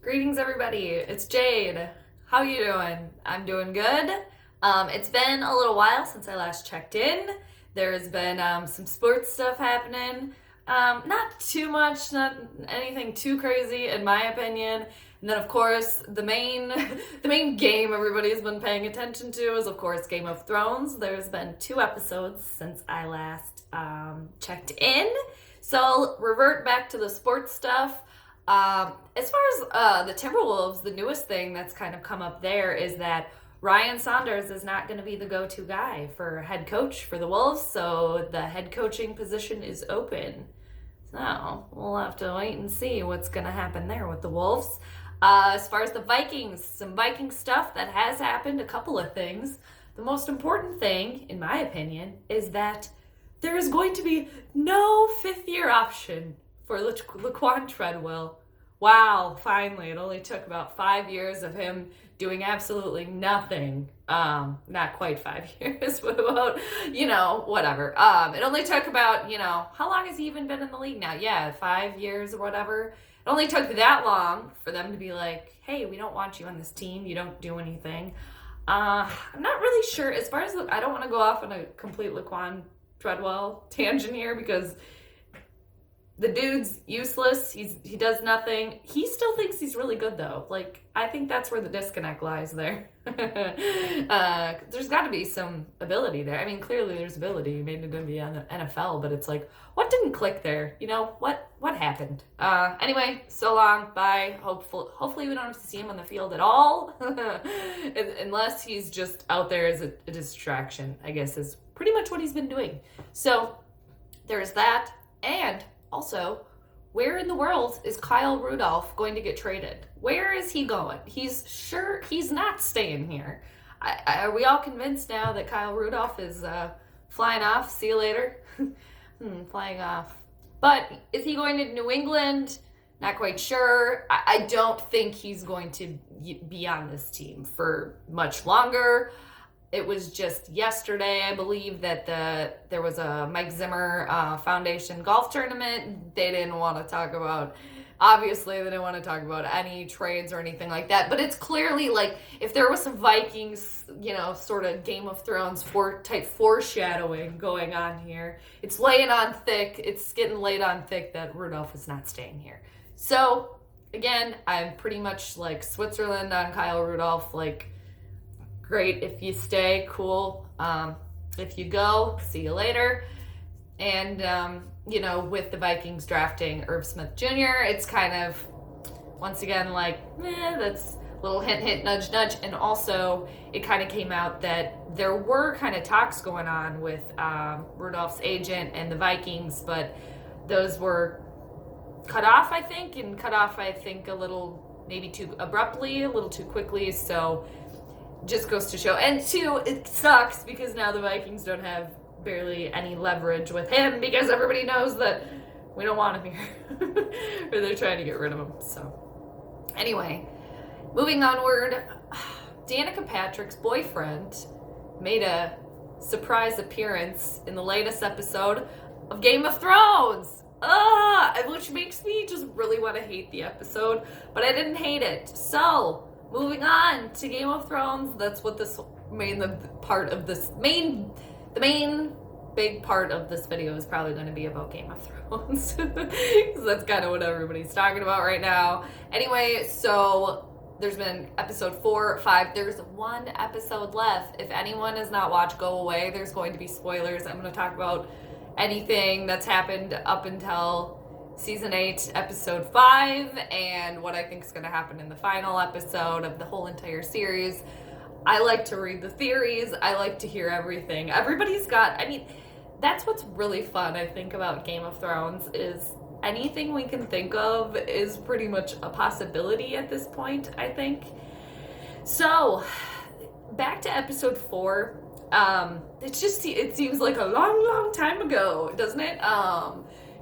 Greetings, everybody. It's Jade. How you doing? I'm doing good. It's been a little while since I last checked in. There's been some sports stuff happening. Not too much, not anything too crazy, in my opinion. And then, of course, the main the main game everybody's been paying attention to is, of course, Game of Thrones. There's been 2 episodes since I last checked in. So I'll revert back to the sports stuff. As far as the Timberwolves, the newest thing that's kind of come up there is that Ryan Saunders is not going to be the go-to guy for head coach for the Wolves, so the head coaching position is open. So we'll have to wait and see what's going to happen there with the Wolves. As far as the Vikings, some Viking stuff that has happened, a couple of things. The most important thing, in my opinion, is that there is going to be no 5th-year option for Laquan Treadwell. Wow, finally. It only took about 5 years of him doing absolutely nothing. Not quite 5 years, but about, whatever. It only took about, how long has he even been in the league now? Yeah, 5 years or whatever. It only took that long for them to be like, hey, we don't want you on this team. You don't do anything. I'm not really sure. As far as, I don't want to go off on a complete Laquan Treadwell tangent here because the dude's useless. He does nothing. He still thinks he's really good, though. I think that's where the disconnect lies there. There's got to be some ability there. I mean, clearly there's ability. He made it in the NFL, but it's like, what didn't click there? What happened? Anyway, so long. Bye. Hopefully we don't have to see him on the field at all. Unless he's just out there as a distraction, I guess, is pretty much what he's been doing. So there's that. And also, where in the world is Kyle Rudolph going to get traded? Where is he going? He's not staying here. Are we all convinced now that Kyle Rudolph is flying off? See you later. Flying off. But is he going to New England? Not quite sure. I don't think he's going to be on this team for much longer. It was just yesterday, I believe, that there was a Mike Zimmer Foundation golf tournament. They didn't want to talk about, obviously, they didn't want to talk about any trades or anything like that. But it's clearly if there was some Vikings, sort of Game of Thrones type foreshadowing going on here, it's laying on thick. It's getting laid on thick that Rudolph is not staying here. So, again, I'm pretty much like Switzerland on Kyle Rudolph, great if you stay, cool. If you go, see you later. And, with the Vikings drafting Irv Smith Jr., it's kind of, once again, that's a little hint, hint, nudge, nudge. And also, it kind of came out that there were kind of talks going on with Rudolph's agent and the Vikings, but those were cut off, I think, a little, maybe too abruptly, a little too quickly. So, just goes to show. And 2, it sucks because now the Vikings don't have barely any leverage with him because everybody knows that we don't want him here. Or they're trying to get rid of him. So, anyway, moving onward, Danica Patrick's boyfriend made a surprise appearance in the latest episode of Game of Thrones. Which makes me just really want to hate the episode, but I didn't hate it. So, moving on to Game of Thrones, that's what the main big part of this video is probably going to be about Game of Thrones. Because that's kind of what everybody's talking about right now. Anyway, so there's been episode 4, 5. There's 1 episode left. If anyone has not watched, go away. There's going to be spoilers. I'm going to talk about anything that's happened up until Season 8, Episode 5, and what I think is going to happen in the final episode of the whole entire series. I like to read the theories. I like to hear everything. That's what's really fun, I think, about Game of Thrones, is anything we can think of is pretty much a possibility at this point, I think. So, back to Episode 4. It seems like a long, long time ago, doesn't it?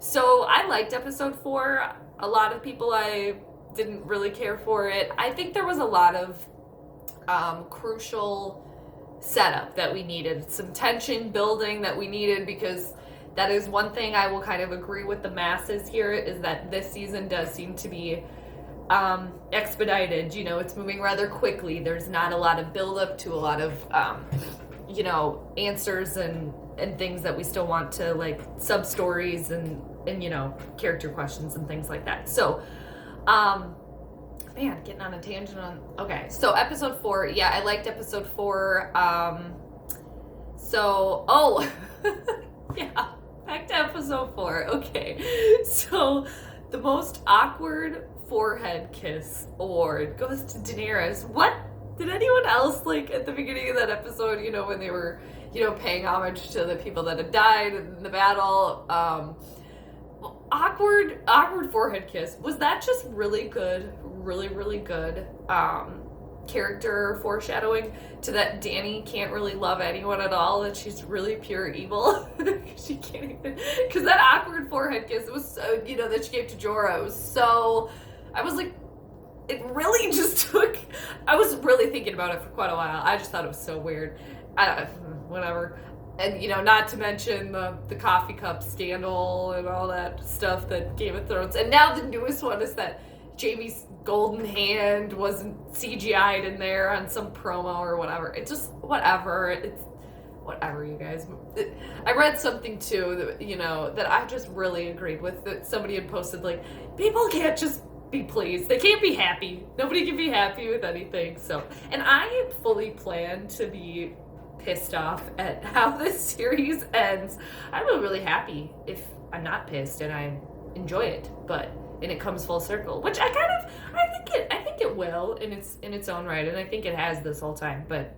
So I liked episode 4. A lot of people, I didn't really care for it. I think there was a lot of crucial setup that we needed, some tension building that we needed, because that is one thing I will kind of agree with the masses here, is that this season does seem to be expedited. You know, it's moving rather quickly. There's not a lot of build up to a lot of, you know, answers and things that we still want to, like, sub stories and, you know, character questions and things like that. So, man, getting on a tangent on, okay. So episode 4, yeah, I liked episode 4. Yeah, back to episode 4. Okay, so the most awkward forehead kiss award goes to Daenerys. What? Did anyone else, like, at the beginning of that episode, you know, when they were, you know, paying homage to the people that had died in the battle, awkward forehead kiss. Was that just really good, really good, character foreshadowing to that Dany can't really love anyone at all, that she's really pure evil? She can't even, because that awkward forehead kiss was so, you know, that she gave to Jorah, it was so, I was like, it really just took, I was really thinking about it for quite a while. I just thought it was so weird. Whatever. And, you know, not to mention the coffee cup scandal and all that stuff that Game of Thrones. And now the newest one is that Jaime's golden hand wasn't CGI'd in there on some promo or whatever. It just, whatever. It's whatever, you guys. I read something, too, that, you know, that I just really agreed with. That somebody had posted, like, people can't just be pleased. They can't be happy. Nobody can be happy with anything. So, and I fully plan to be pissed off at how this series ends. I'm really happy if I'm not pissed and I enjoy it, and it comes full circle, which I think it will in its own right, and I think it has this whole time. But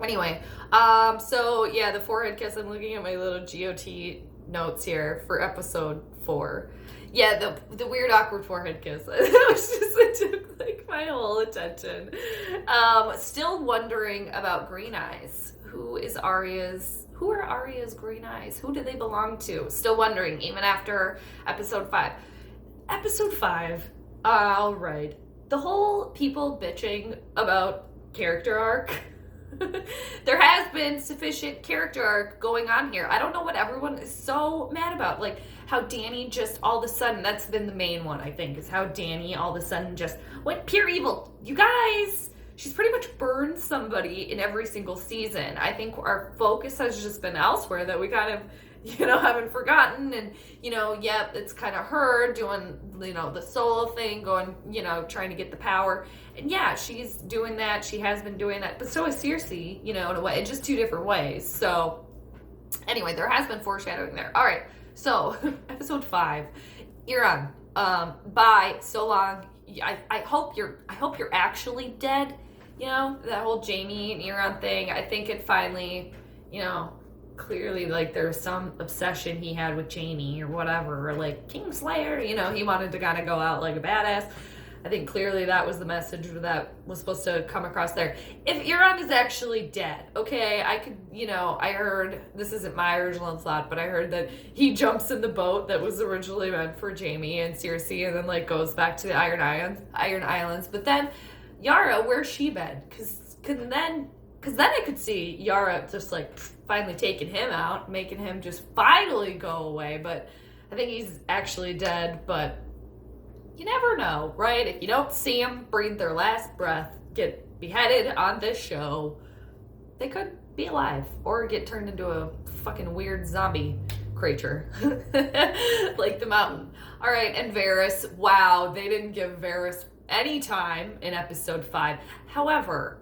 anyway, so yeah, the forehead kiss. I'm looking at my little GOT notes here for episode 4. Yeah, the weird awkward forehead kiss. It took like my whole attention. Still wondering about Green Eyes. Who are Arya's green eyes? Who do they belong to? Still wondering, even after episode 5. Episode 5, all right. The whole people bitching about character arc. There has been sufficient character arc going on here. I don't know what everyone is so mad about. Like, how Dany just all of a sudden, that's been the main one, I think, is how Dany all of a sudden just went pure evil. You guys, she's pretty much burned somebody in every single season. I think our focus has just been elsewhere, that we kind of, you know, haven't forgotten. And, you know, yep, it's kind of her doing, you know, the solo thing, going, you know, trying to get the power. And yeah, she's doing that. She has been doing that. But so is Cersei, you know, in a way, in just 2 different ways. So anyway, there has been foreshadowing there. All right. So episode 5, Euron, bye, so long. I hope you're actually dead. You know, that whole Jaime and Euron thing. I think it finally, you know, clearly, like, there was some obsession he had with Jaime or whatever, or like Kingslayer, you know, he wanted to kind of go out like a badass. I think clearly that was the message that was supposed to come across there. If Euron is actually dead, okay, I could, you know, I heard, this isn't my original thought, but I heard that he jumps in the boat that was originally meant for Jaime and Cersei, and then, like, goes back to the Iron Islands. But then Yara, where's she been? Because then I could see Yara just, like, finally taking him out, making him just finally go away. But I think he's actually dead. But you never know, right? If you don't see them breathe their last breath, get beheaded on this show, they could be alive or get turned into a fucking weird zombie creature like the Mountain. All right, and Varys. Wow, they didn't give Varys any time in episode 5. However,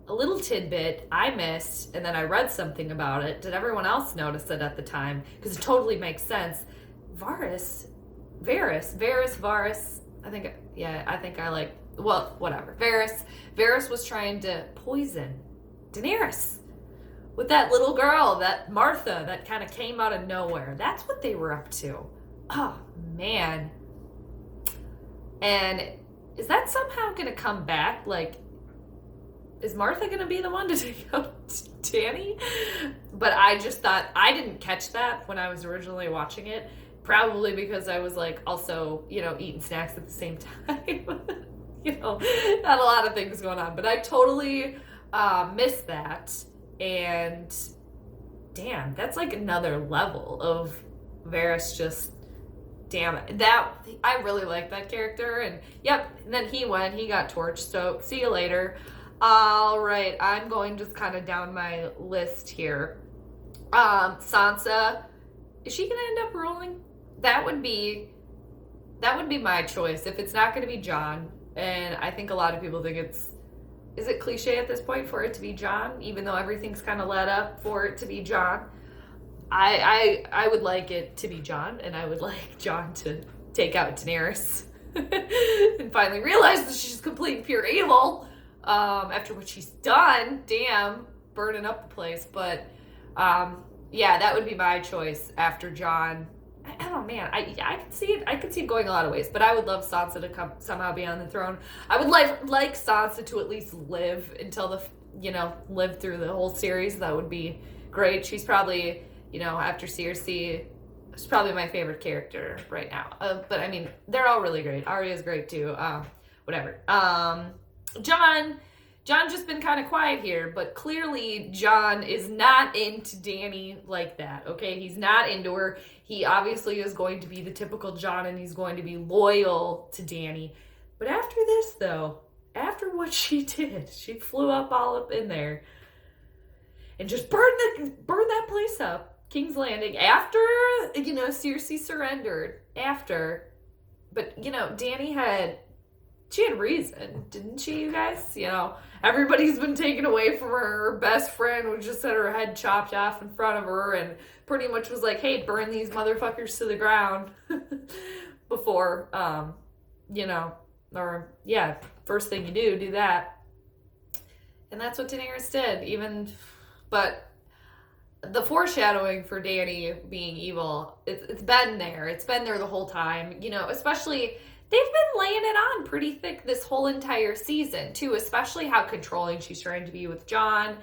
a little tidbit I missed, and then I read something about it. Did everyone else notice it at the time? Because it totally makes sense. Varys. I think I like, well, whatever. Varys was trying to poison Daenerys with that little girl, that Martha, that kind of came out of nowhere. That's what they were up to. Oh, man. And is that somehow going to come back? Like, is Martha going to be the one to take out Dany? But I just thought, I didn't catch that when I was originally watching it. Probably because I was, like, also, you know, eating snacks at the same time. You know, not a lot of things going on. But I totally missed that. And damn, that's like another level of Varys just damn it. That, I really like that character. And yep, and then he got torched. So see you later. All right, I'm going just kind of down my list here. Sansa, is she gonna end up ruling? That would be my choice if it's not gonna be Jon. And I think a lot of people think is it cliche at this point for it to be Jon, even though everything's kind of led up for it to be Jon. I would like it to be Jon, and I would like Jon to take out Daenerys and finally realize that she's complete and pure evil after what she's done. Damn, burning up the place. But yeah, that would be my choice after Jon. I don't know, man. I could see it. I could see it going a lot of ways, but I would love Sansa to somehow be on the throne. I would like Sansa to at least live until live through the whole series. That would be great. She's probably, after Cersei, she's probably my favorite character right now. But I mean, they're all really great. Arya's great too. Whatever. Jon's just been kind of quiet here, but clearly Jon is not into Dany like that, okay? He's not into her. He obviously is going to be the typical Jon, and he's going to be loyal to Dany. But after this, though, after what she did, she flew all up in there and just burned that place up, King's Landing, after, Cersei surrendered, But, Dany had reason, didn't she, you guys? Everybody's been taken away from her. Her best friend was just had her head chopped off in front of her and pretty much was like, hey, burn these motherfuckers to the ground before, first thing you do that. And that's what Daenerys did, but the foreshadowing for Dany being evil, it's been there. It's been there the whole time, especially... They've been laying it on pretty thick this whole entire season, too, especially how controlling she's trying to be with Jon.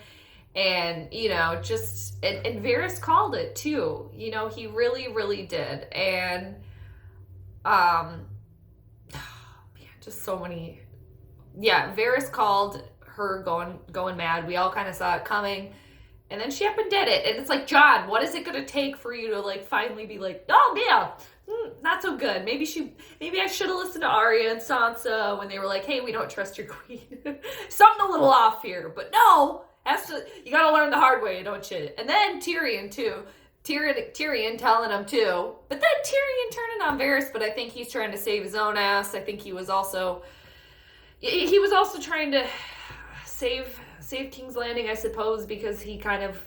And, and Varys called it, too. He really, really did. And, just so many. Yeah, Varys called her going mad. We all kind of saw it coming. And then she up and did it. And it's like, Jon, what is it going to take for you to, finally be like, oh, yeah, not so good. Maybe I should have listened to Arya and Sansa when they were like, hey, we don't trust your queen. Something a little off here. But no, you got to learn the hard way, don't you? And then Tyrion, too. Tyrion telling him, too. But then Tyrion turning on Varys, but I think he's trying to save his own ass. I think he was also trying to save King's Landing, I suppose, because he kind of,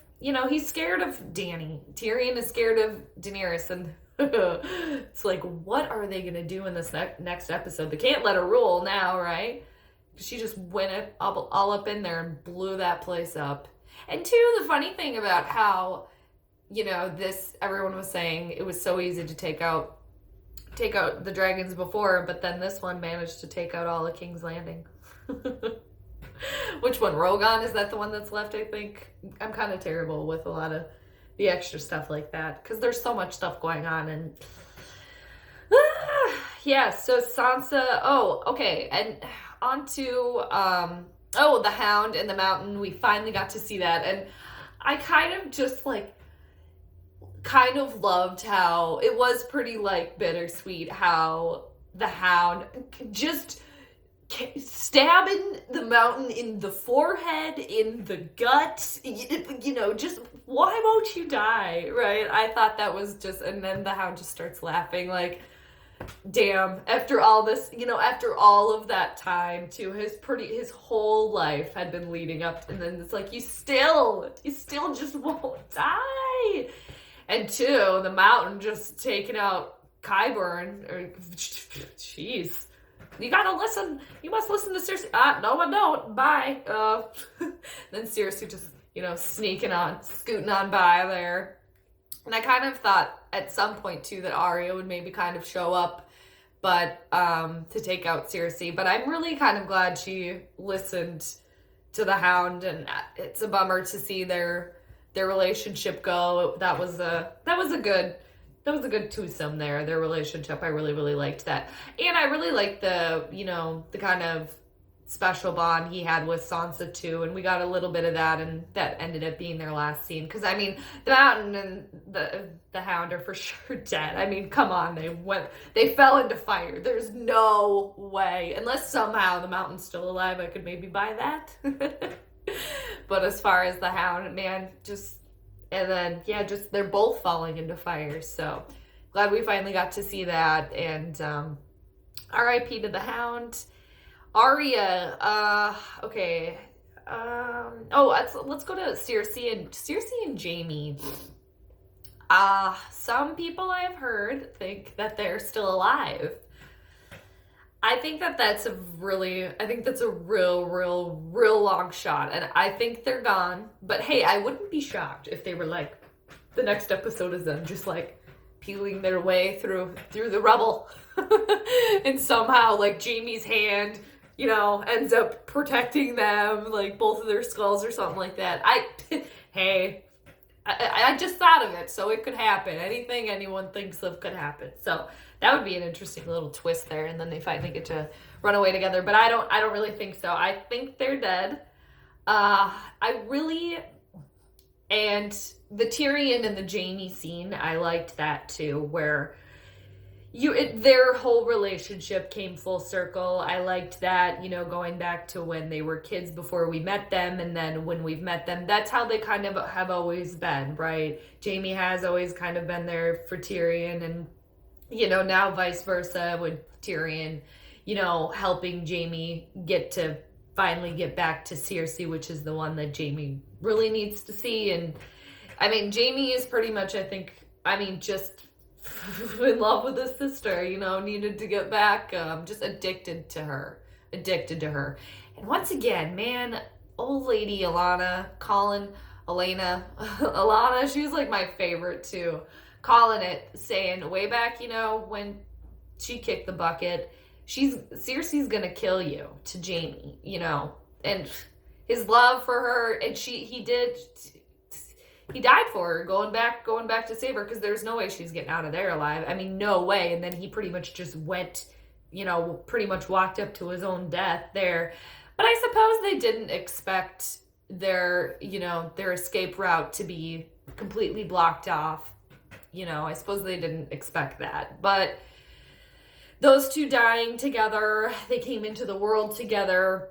he's scared of Dany. Tyrion is scared of Daenerys, and it's like, what are they going to do in this next episode? They can't let her rule now, right? Because she just went all up in there and blew that place up. And two, the funny thing about how, everyone was saying it was so easy to take out the dragons before, but then this one managed to take out all of King's Landing. Which one? Rogan? Is that the one that's left, I think? I'm kind of terrible with a lot of the extra stuff like that because there's so much stuff going on. And yeah, so Sansa, okay, and on to the Hound and the Mountain. We finally got to see that, and I kind of loved how it was pretty bittersweet how the Hound just stabbing the Mountain in the forehead, in the gut, just why won't you die, right? I thought that was just, and then the Hound just starts laughing like, damn, after all this, after all of that time too, his whole life had been leading up, and then it's like, you still just won't die. And two, the Mountain just taking out Qyburn, jeez. You gotta listen. You must listen to Cersei. No, I don't. Bye. Then Cersei just, scooting on by there. And I kind of thought at some point too that Arya would maybe kind of show up, but to take out Cersei. But I'm really kind of glad she listened to the Hound, and it's a bummer to see their relationship go. That was a good twosome there, their relationship. I really, really liked that. And I really liked the kind of special bond he had with Sansa too, and we got a little bit of that, and that ended up being their last scene. Because I mean, the Mountain and the Hound are for sure dead. I mean, come on, they fell into fire. There's no way, unless somehow the Mountain's still alive, I could maybe buy that. But as far as the Hound, man, and then just they're both falling into fire. So glad we finally got to see that, and R.I.P. to the Hound. Arya, okay. Let's go to Cersei and Jaime. Some people I have heard think that they're still alive. I think that's a real long shot, and I think they're gone. But hey, I wouldn't be shocked if they were like, the next episode is them just like peeling their way through the rubble, and somehow like Jaime's hand, ends up protecting them, like both of their skulls or something like that. I just thought of it, so it could happen. Anything anyone thinks of could happen. So that would be an interesting little twist there, and then they finally get to run away together. But I don't really think so. I think they're dead. And the Tyrion and the Jaime scene, I liked that too, where their whole relationship came full circle. I liked that, going back to when they were kids before we met them, and then when we've met them, that's how they kind of have always been, right? Jaime has always kind of been there for Tyrion, and, now vice versa with Tyrion, helping Jaime finally get back to Cersei, which is the one that Jaime really needs to see. And I mean, Jaime is pretty much, just in love with his sister, needed to get back, just addicted to her. And once again, man, old lady Alana, Alana, she's like my favorite too, calling it, saying way back, when she kicked the bucket, Cersei's gonna kill you, to Jaime, and his love for her, and he died for her, going back to save her, because there's no way she's getting out of there alive. I mean, no way. And then he pretty much just went, pretty much walked up to his own death there. But I suppose they didn't expect their escape route to be completely blocked off. I suppose they didn't expect that. But those two dying together, they came into the world together.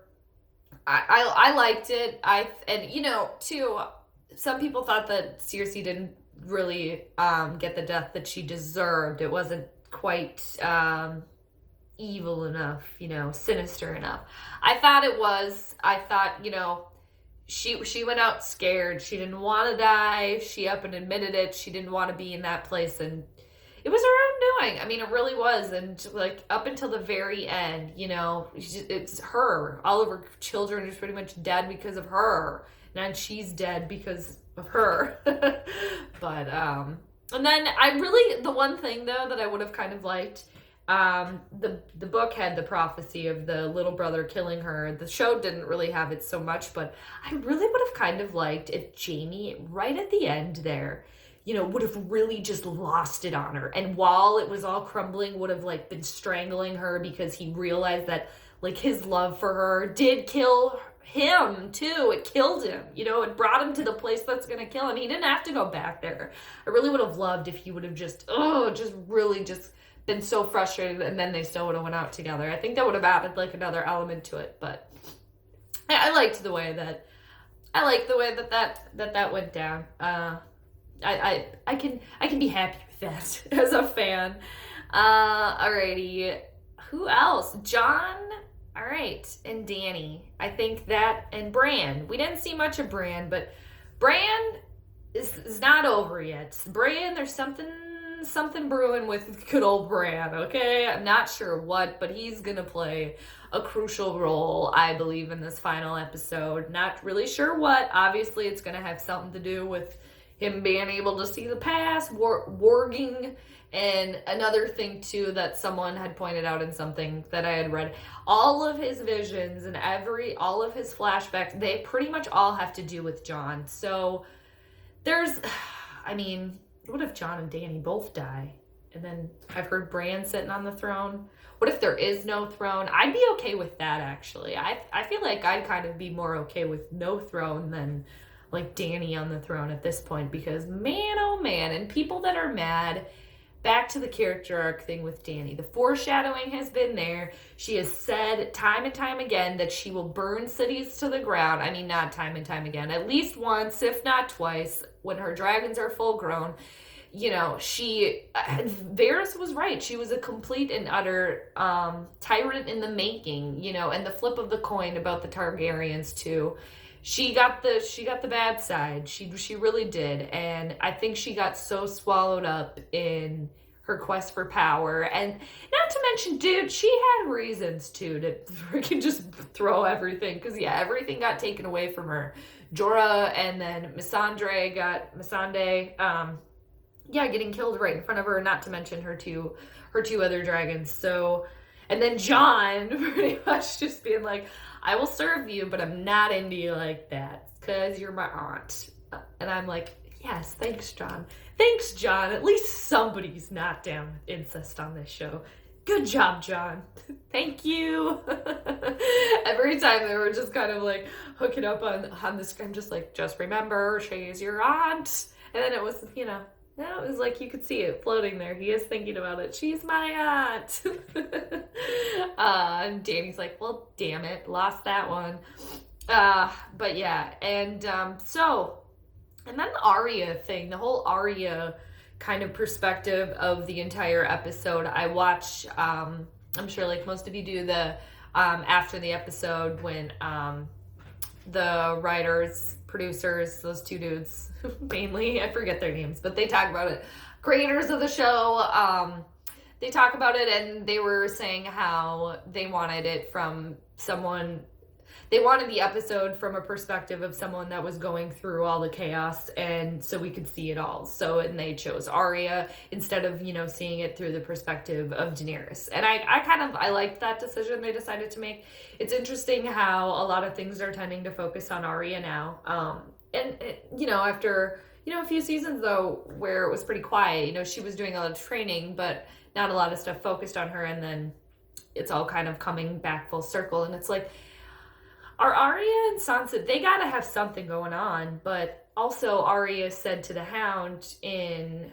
I liked it. Too, some people thought that Cersei didn't really get the death that she deserved. It wasn't quite evil enough, sinister enough. I thought it was. I thought, she went out scared. She didn't want to die. She up and admitted it. She didn't want to be in that place, and it was her own doing. I mean, it really was. And like up until the very end, it's her. All of her children are pretty much dead because of her. And she's dead because of her. But, and then the one thing though that I would have kind of liked, the book had the prophecy of the little brother killing her. The show didn't really have it so much, but I really would have kind of liked if Jaime, right at the end there, would have really just lost it on her. And while it was all crumbling, would have like been strangling her, because he realized that like his love for her did kill him too. It killed him, it brought him to the place that's gonna kill him. He didn't have to go back there. I really would have loved if he would have just really been so frustrated, and then they still would have went out together. I think that would have added like another element to it. But I liked the way that that went down. I can be happy with that as a fan. Alrighty, who else? Jon. All right, and Dany. I think that, and Bran. We didn't see much of Bran, but Bran is not over yet. Bran, there's something brewing with good old Bran, okay? I'm not sure what, but he's gonna play a crucial role, I believe, in this final episode. Not really sure what. Obviously, it's gonna have something to do with him being able to see the past, warging. And another thing too that someone had pointed out in something that I had read, all of his visions and all of his flashbacks, they pretty much all have to do with Jon. So what if Jon and Dany both die? And then I've heard Bran sitting on the throne. What if there is no throne? I'd be okay with that, actually. I feel like I'd kind of be more okay with no throne than like Dany on the throne at this point, because man, oh man, and people that are mad, back to the character arc thing with Dany. The foreshadowing has been there. She has said time and time again that she will burn cities to the ground. I mean, not time and time again, at least once, if not twice, when her dragons are full grown. You know, Varys was right. She was a complete and utter tyrant in the making, you know, and the flip of the coin about the Targaryens too. She got the bad side. She really did. And I think she got so swallowed up in her quest for power. And not to mention, dude, she had reasons too to freaking just throw everything. Because, yeah, everything got taken away from her. Jorah and then Missandei getting killed right in front of her, not to mention her two other dragons. So, and then Jon pretty much just being like, I will serve you, but I'm not into you like that because you're my aunt. And I'm like, yes, thanks, Jon. Thanks, Jon. At least somebody's not down with incest on this show. Good job, Jon. Thank you. Every time they were just kind of like hooking up on the screen, just like, just remember, she's your aunt. And then it was, you know, it was like you could see it floating there. He is thinking about it. She's my aunt. And Dany's like, well, damn it, lost that one. But yeah, and and then the Arya thing, the whole Arya kind of perspective of the entire episode. I watched, I'm sure like most of you do, the after the episode when the writers, producers, those two dudes, mainly, I forget their names, but they talk about it. Creators of the show, they talk about it, and they were saying how they wanted it from someone, they wanted the episode from a perspective of someone that was going through all the chaos, and so we could see it all. So, and they chose Arya instead of, you know, seeing it through the perspective of Daenerys. And I liked that decision they decided to make. It's interesting how a lot of things are tending to focus on Arya now. And you know, after, you know, a few seasons though, where it was pretty quiet, you know, she was doing a lot of training, but not a lot of stuff focused on her. And then it's all kind of coming back full circle. And it's like, are Arya and Sansa, they gotta have something going on, but also Arya said to the Hound in,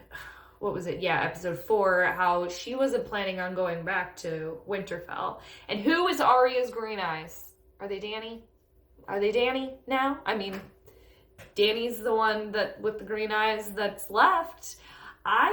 what was it? Yeah, episode 4, how she wasn't planning on going back to Winterfell. And who is Arya's green eyes? Are they Dany? Are they Dany now? I mean, Dany's the one that with the green eyes that's left. I